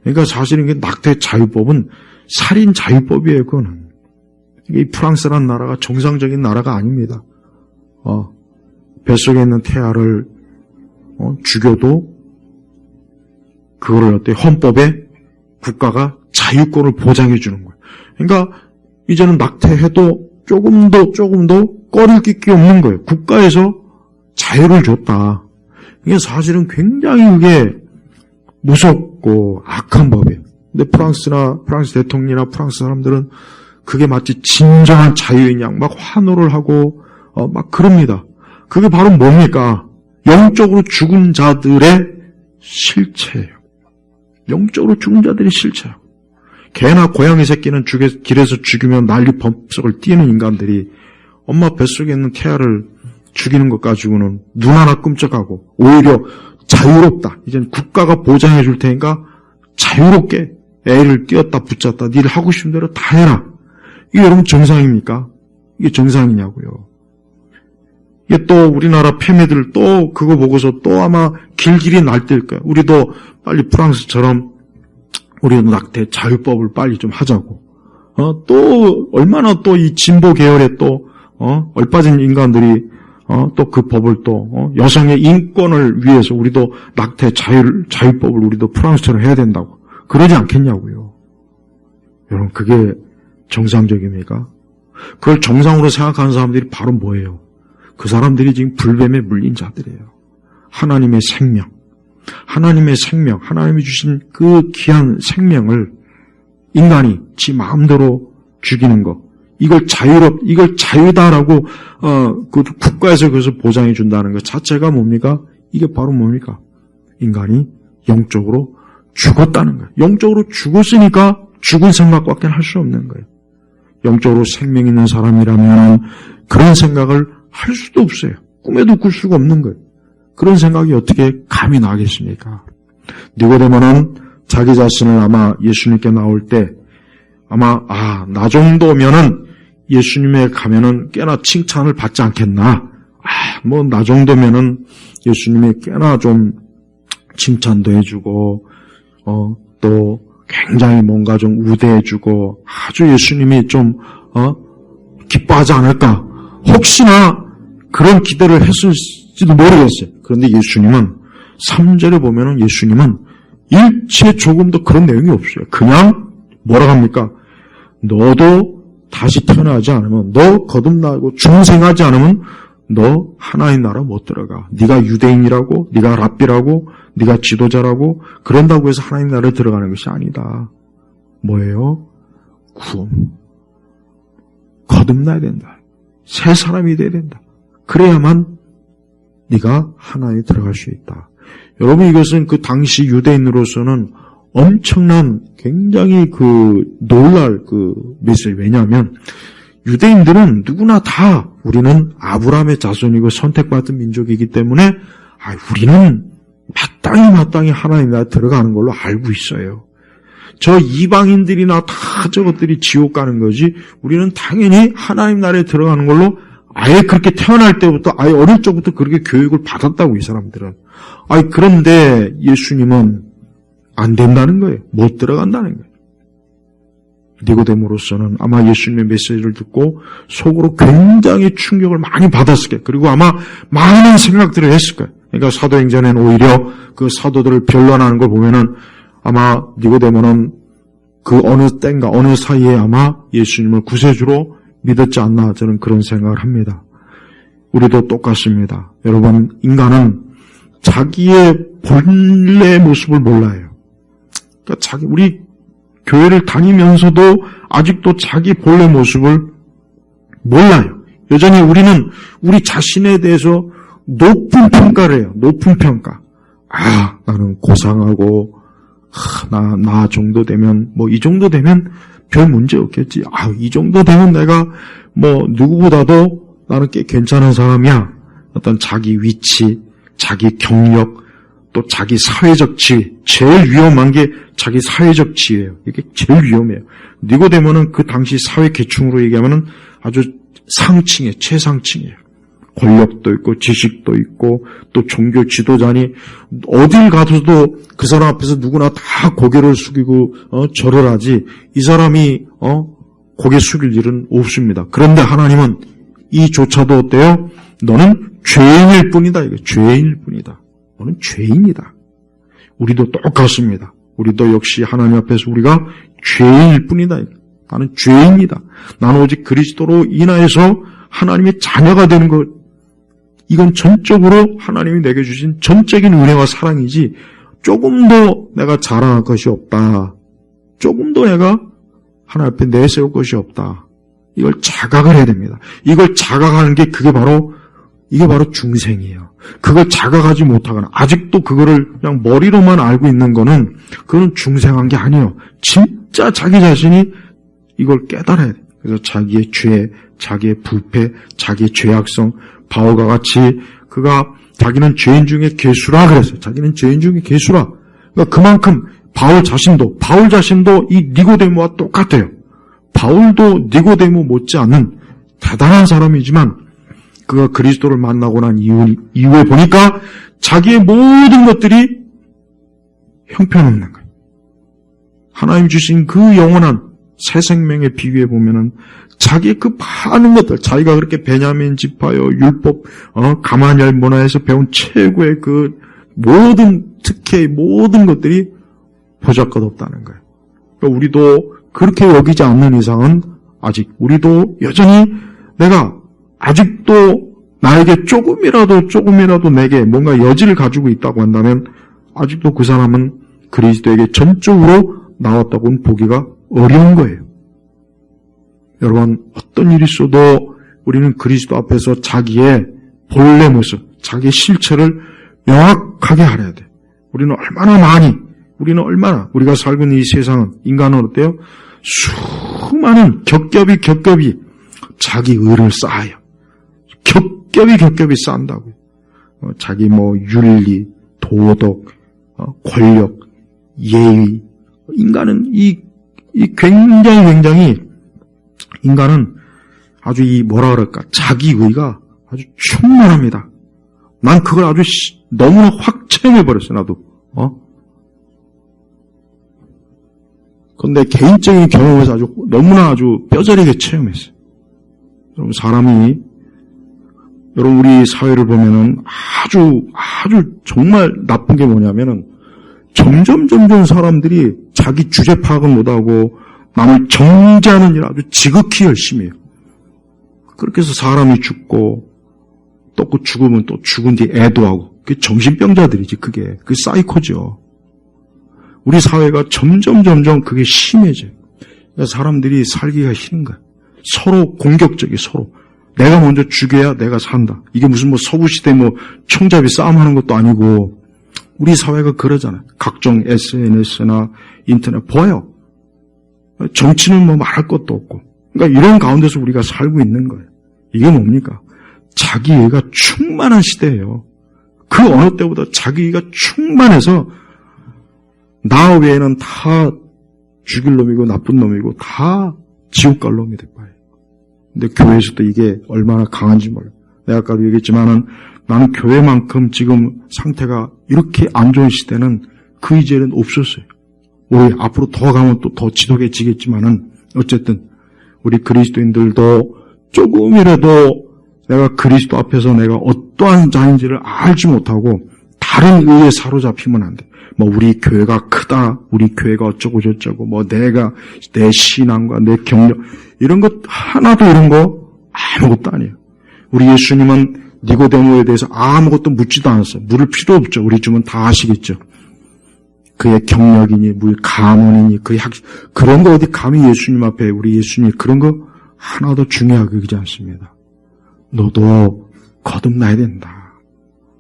그러니까 사실은 이게 낙태 자유법은 살인 자유법이에요. 그거는. 이 프랑스라는 나라가 정상적인 나라가 아닙니다. 뱃속에 있는 태아를 죽여도 그거를 헌법에 국가가 자유권을 보장해 주는 거예요. 그러니까 이제는 낙태해도 조금 더 꺼릴 게 없는 거예요. 국가에서 자유를 줬다. 이게 사실은 굉장히 이게 무섭고 악한 법이에요. 근데 프랑스 대통령이나 프랑스 사람들은 그게 마치 진정한 자유인 양 막 환호를 하고 막 그럽니다. 그게 바로 뭡니까? 영적으로 죽은 자들의 실체예요. 영적으로 죽은 자들의 실체예요. 개나 고양이 새끼는 길에서 죽이면 난리 범석을 띄는 인간들이 엄마 뱃속에 있는 태아를 죽이는 것 가지고는 눈 하나 끔찍하고 오히려 자유롭다. 이젠 국가가 보장해 줄 테니까 자유롭게 애를 띄었다 붙였다. 니를 하고 싶은 대로 다 해라. 이게 여러분 정상입니까? 이게 정상이냐고요. 이게 또 우리나라 패매들 또 그거 보고서 또 아마 길길이 날뛸 거예요. 우리도 빨리 프랑스처럼 우리도 낙태 자유법을 빨리 좀 하자고. 또 얼마나 또 이 진보 계열에 또 얼빠진 인간들이 또 그 법을 또 여성의 인권을 위해서 우리도 낙태 자유법을 우리도 프랑스처럼 해야 된다고. 그러지 않겠냐고요. 여러분 그게 정상적입니까? 그걸 정상으로 생각하는 사람들이 바로 뭐예요? 그 사람들이 지금 불뱀에 물린 자들이에요. 하나님의 생명, 하나님이 주신 그 귀한 생명을 인간이 지 마음대로 죽이는 것, 이걸 자유다라고 그 국가에서 그것을 보장해 준다는 것 자체가 뭡니까? 이게 바로 뭡니까? 인간이 영적으로 죽었다는 거예요. 영적으로 죽었으니까 죽은 생각밖에 할 수 없는 거예요. 영적으로 생명 있는 사람이라면 그런 생각을 할 수도 없어요. 꿈에도 꿀 수가 없는 거예요. 그런 생각이 어떻게 감이 나겠습니까? 니고데모는 자기 자신을 아마 예수님께 나올 때 아마 나 정도면은 예수님에 가면은 꽤나 칭찬을 받지 않겠나? 나 정도면은 예수님이 꽤나 좀 칭찬도 해주고 또 굉장히 뭔가 좀 우대해주고 아주 예수님이 좀 기뻐하지 않을까? 혹시나 그런 기대를 했을지도 모르겠어요. 그런데 예수님은 3절에 보면은 예수님은 일체 조금도 그런 내용이 없어요. 그냥 뭐라고 합니까? 너도 다시 태어나지 않으면, 너 거듭나고 중생하지 않으면 너 하나님 나라 못 들어가. 네가 유대인이라고, 네가 랍비라고, 네가 지도자라고 그런다고 해서 하나님 나라에 들어가는 것이 아니다. 뭐예요? 구원. 거듭나야 된다. 새 사람이 돼야 된다. 그래야만 네가 하나에 들어갈 수 있다. 여러분 이것은 그 당시 유대인으로서는 엄청난 굉장히 놀랄 메시지. 왜냐하면 유대인들은 누구나 다 우리는 아브라함의 자손이고 선택받은 민족이기 때문에 우리는 마땅히 하나님 나라에 들어가는 걸로 알고 있어요. 저 이방인들이나 다 저것들이 지옥 가는 거지 우리는 당연히 하나님 나라에 들어가는 걸로 아예 그렇게 태어날 때부터 아예 어릴 적부터 그렇게 교육을 받았다고 이 사람들은. 그런데 예수님은 안 된다는 거예요. 못 들어간다는 거예요. 니고데모로서는 아마 예수님의 메시지를 듣고 속으로 굉장히 충격을 많이 받았을 거예요. 그리고 아마 많은 생각들을 했을 거예요. 그러니까 사도행전에는 오히려 그 사도들을 변론하는 걸 보면은 아마 니고데모는 그 어느 때인가 어느 사이에 아마 예수님을 구세주로 믿었지 않나 저는 그런 생각을 합니다. 우리도 똑같습니다. 여러분 인간은 자기의 본래 모습을 몰라요. 그러니까 우리 교회를 다니면서도 아직도 자기 본래 모습을 몰라요. 여전히 우리는 우리 자신에 대해서 높은 평가를 해요. 높은 평가. 나는 고상하고 나 정도 되면 이 정도 되면 별 문제 없겠지. 이 정도 되면 내가 누구보다도 나는 꽤 괜찮은 사람이야. 어떤 자기 위치, 자기 경력, 또 자기 사회적 지위. 제일 위험한 게 자기 사회적 지위예요. 이게 제일 위험해요. 니고데모는 그 당시 사회 계층으로 얘기하면은 아주 상층이에요. 최상층이에요. 권력도 있고 지식도 있고 또 종교 지도자니 어딜 가서도 그 사람 앞에서 누구나 다 고개를 숙이고 절을 하지 이 사람이 고개 숙일 일은 없습니다. 그런데 하나님은 이조차도 어때요? 너는 죄인일 뿐이다. 이게 죄인일 뿐이다. 너는 죄인이다. 우리도 똑같습니다. 우리도 역시 하나님 앞에서 우리가 죄인일 뿐이다. 나는 죄인이다. 나는 오직 그리스도로 인하여서 하나님의 자녀가 되는 것. 이건 전적으로 하나님이 내게 주신 전적인 은혜와 사랑이지 조금도 내가 자랑할 것이 없다. 조금도 내가 하나님 앞에 내세울 것이 없다. 이걸 자각을 해야 됩니다. 이걸 자각하는 게 그게 바로 이게 바로 중생이에요. 그걸 자각하지 못하거나 아직도 그거를 그냥 머리로만 알고 있는 거는 그건 중생한 게 아니에요. 진짜 자기 자신이 이걸 깨달아야 돼요. 그래서 자기의 죄, 자기의 부패, 자기의 죄악성, 바울과 같이 그가 자기는 죄인 중에 괴수라 그랬어요. 자기는 죄인 중에 괴수라. 그러니까 그만큼 바울 자신도 이 니고데모와 똑같아요. 바울도 니고데모 못지않은 대단한 사람이지만 그가 그리스도를 만나고 난 이후에 보니까 자기의 모든 것들이 형편없는 거예요. 하나님 주신 그 영원한 새 생명에 비유해 보면은 자기의 그 많은 것들, 자기가 그렇게 베냐민 지파요, 율법, 가마니엘 문화에서 배운 최고의 그 모든 특혜의 모든 것들이 보잘것없다는 거예요. 그러니까 우리도 그렇게 여기지 않는 이상은 아직 우리도 여전히 내가 아직도 나에게 조금이라도 내게 뭔가 여지를 가지고 있다고 한다면 아직도 그 사람은 그리스도에게 전적으로 나왔다고는 보기가 어려운 거예요. 여러분, 어떤 일이 있어도 우리는 그리스도 앞에서 자기의 본래 모습, 자기의 실체를 명확하게 알아야 돼. 우리는 얼마나 우리가 살고 있는 이 세상은, 인간은 어때요? 수많은 겹겹이 자기 의를 쌓아요. 겹겹이 쌓는다고요. 자기 윤리, 도덕, 권력, 예의. 인간은 굉장히 인간은 아주 자기의가 아주 충만합니다. 난 그걸 아주 너무나 확 체험해버렸어, 나도. 그런데 개인적인 경험에서 너무나 뼈저리게 체험했어요. 여러분, 우리 사회를 보면은 아주 정말 나쁜 게 뭐냐면은 점점 사람들이 자기 주제 파악은 못하고 남을 정죄하는 일을 아주 지극히 열심히 해요. 그렇게 해서 사람이 죽고 또 그 죽으면 또 죽은 뒤 애도하고 그게 정신병자들이지. 그게 사이코죠. 우리 사회가 점점 그게 심해져요. 그러니까 사람들이 살기가 싫은 거야. 서로 공격적이 서로. 내가 먼저 죽여야 내가 산다. 이게 무슨 서구시대 총잡이 싸움하는 것도 아니고 우리 사회가 그러잖아요. 각종 SNS나 인터넷 보여요. 정치는 말할 것도 없고. 그러니까 이런 가운데서 우리가 살고 있는 거예요. 이게 뭡니까? 자기애가 충만한 시대예요. 그 어느 때보다 자기애가 충만해서 나 외에는 다 죽일 놈이고 나쁜 놈이고 다 지옥 갈 놈이 돼봐요. 근데 교회에서도 이게 얼마나 강한지 몰라요. 내가 아까도 얘기했지만은 나는 교회만큼 지금 상태가 이렇게 안 좋은 시대는 그 이전에는 없었어요. 우리 앞으로 더 가면 또 더 지독해지겠지만은 어쨌든 우리 그리스도인들도 조금이라도 내가 그리스도 앞에서 내가 어떠한 자인지를 알지 못하고 다른 의에 사로잡히면 안 돼. 우리 교회가 크다, 우리 교회가 어쩌고 저쩌고, 내 신앙과 내 경력, 이런 것 하나도 이런 거 아무것도 아니에요. 우리 예수님은 니고데모에 대해서 아무것도 묻지도 않았어요. 물을 필요 없죠. 우리 주면 다 아시겠죠. 그의 경력이니, 가문이니, 그런 거 어디 감히 예수님 앞에 우리 예수님 그런 거 하나도 중요하게 여기지 않습니다. 너도 거듭나야 된다.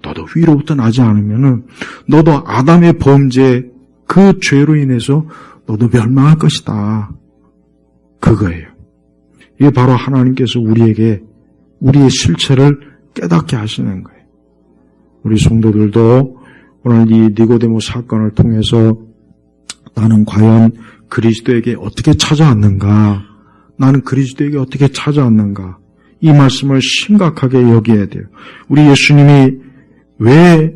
너도 위로부터 나지 않으면은 너도 아담의 범죄 그 죄로 인해서 너도 멸망할 것이다. 그거예요. 이게 바로 하나님께서 우리에게 우리의 실체를 깨닫게 하시는 거예요. 우리 성도들도 오늘 이 니고데모 사건을 통해서 나는 과연 그리스도에게 어떻게 찾아왔는가? 나는 그리스도에게 어떻게 찾아왔는가? 이 말씀을 심각하게 여겨야 돼요. 우리 예수님이 왜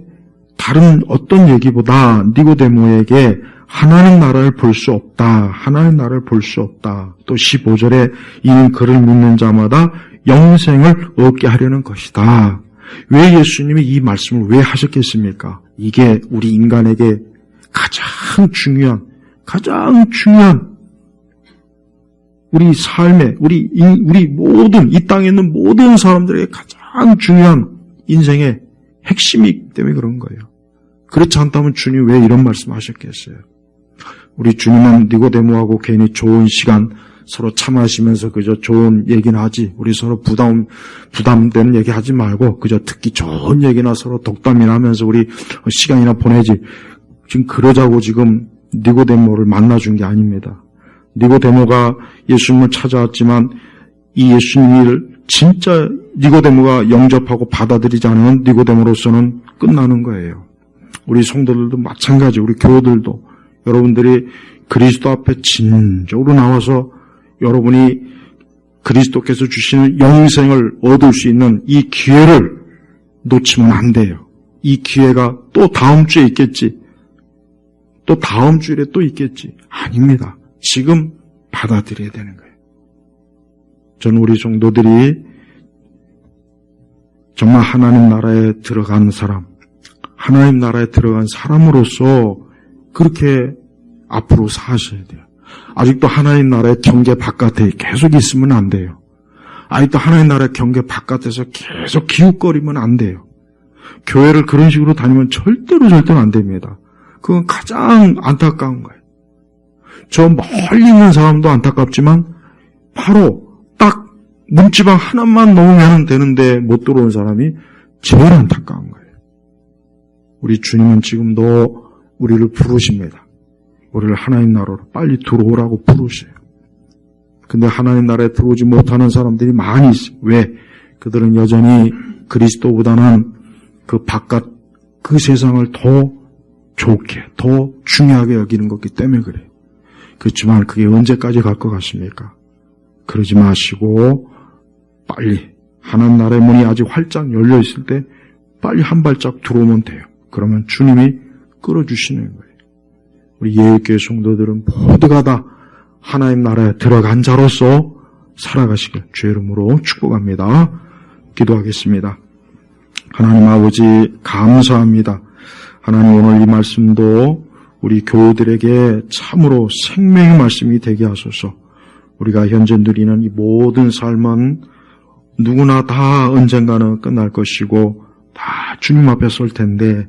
다른 어떤 얘기보다 니고데모에게 하나님 나라를 볼 수 없다. 하나님 나라를 볼 수 없다. 또 15절에 이는 그를 믿는 자마다 영생을 얻게 하려는 것이다. 왜 예수님이 이 말씀을 왜 하셨겠습니까? 이게 우리 인간에게 가장 중요한 우리 삶에 우리 모든 이 땅에 있는 모든 사람들에게 가장 중요한 인생의 핵심이기 때문에 그런 거예요. 그렇지 않다면 주님 왜 이런 말씀 하셨겠어요? 우리 주님은 니고데모하고 괜히 좋은 시간 서로 참아시면서 그저 좋은 얘기나 하지, 우리 서로 부담되는 얘기 하지 말고 그저 듣기 좋은 얘기나 서로 독담이나 하면서 우리 시간이나 보내지. 지금 그러자고 지금 니고데모를 만나준 게 아닙니다. 니고데모가 예수님을 찾아왔지만 이 예수님을 진짜 니고데모가 영접하고 받아들이지 않으면 니고데모로서는 끝나는 거예요. 우리 성도들도 마찬가지, 우리 교우들도 여러분들이 그리스도 앞에 진정으로 나와서 여러분이 그리스도께서 주시는 영생을 얻을 수 있는 이 기회를 놓치면 안 돼요. 이 기회가 또 다음 주에 있겠지. 또 다음 주일에 또 있겠지. 아닙니다. 지금 받아들여야 되는 거예요. 저는 우리 성도들이 정말 하나님 나라에 들어간 사람, 하나님 나라에 들어간 사람으로서 그렇게 앞으로 사셔야 돼요. 아직도 하나님 나라의 경계 바깥에 계속 있으면 안 돼요. 아직도 하나님 나라의 경계 바깥에서 계속 기웃거리면 안 돼요. 교회를 그런 식으로 다니면 절대로 안 됩니다. 그건 가장 안타까운 거예요. 저 멀리 있는 사람도 안타깝지만 바로 딱 문지방 하나만 넘으면 되는데 못 들어온 사람이 제일 안타까운 거예요. 우리 주님은 지금도 우리를 부르십니다. 우리를 하나님 나라로 빨리 들어오라고 부르셔요. 근데 하나님 나라에 들어오지 못하는 사람들이 많이 있어요. 왜? 그들은 여전히 그리스도보다는 그 바깥 그 세상을 더 좋게, 더 중요하게 여기는 거기 때문에 그래요. 그렇지만 그게 언제까지 갈 것 같습니까? 그러지 마시고 빨리 하나님 나라의 문이 아직 활짝 열려 있을 때 빨리 한 발짝 들어오면 돼요. 그러면 주님이 끌어주시는 거예요. 우리 예일교회 성도들은 모두가 다 하나님 나라에 들어간 자로서 살아가시길 주의 이름으로 축복합니다. 기도하겠습니다. 하나님 아버지 감사합니다. 하나님 오늘 이 말씀도 우리 교우들에게 참으로 생명의 말씀이 되게 하소서. 우리가 현재 누리는 이 모든 삶은 누구나 다 언젠가는 끝날 것이고 다 주님 앞에 설 텐데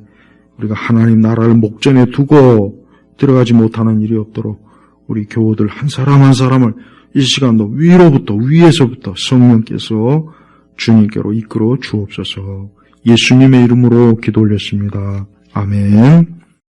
우리가 하나님 나라를 목전에 두고 들어가지 못하는 일이 없도록 우리 교우들 한 사람 한 사람을 이 시간도 위에서부터 성령께서 주님께로 이끌어 주옵소서. 예수님의 이름으로 기도 올렸습니다. 아멘.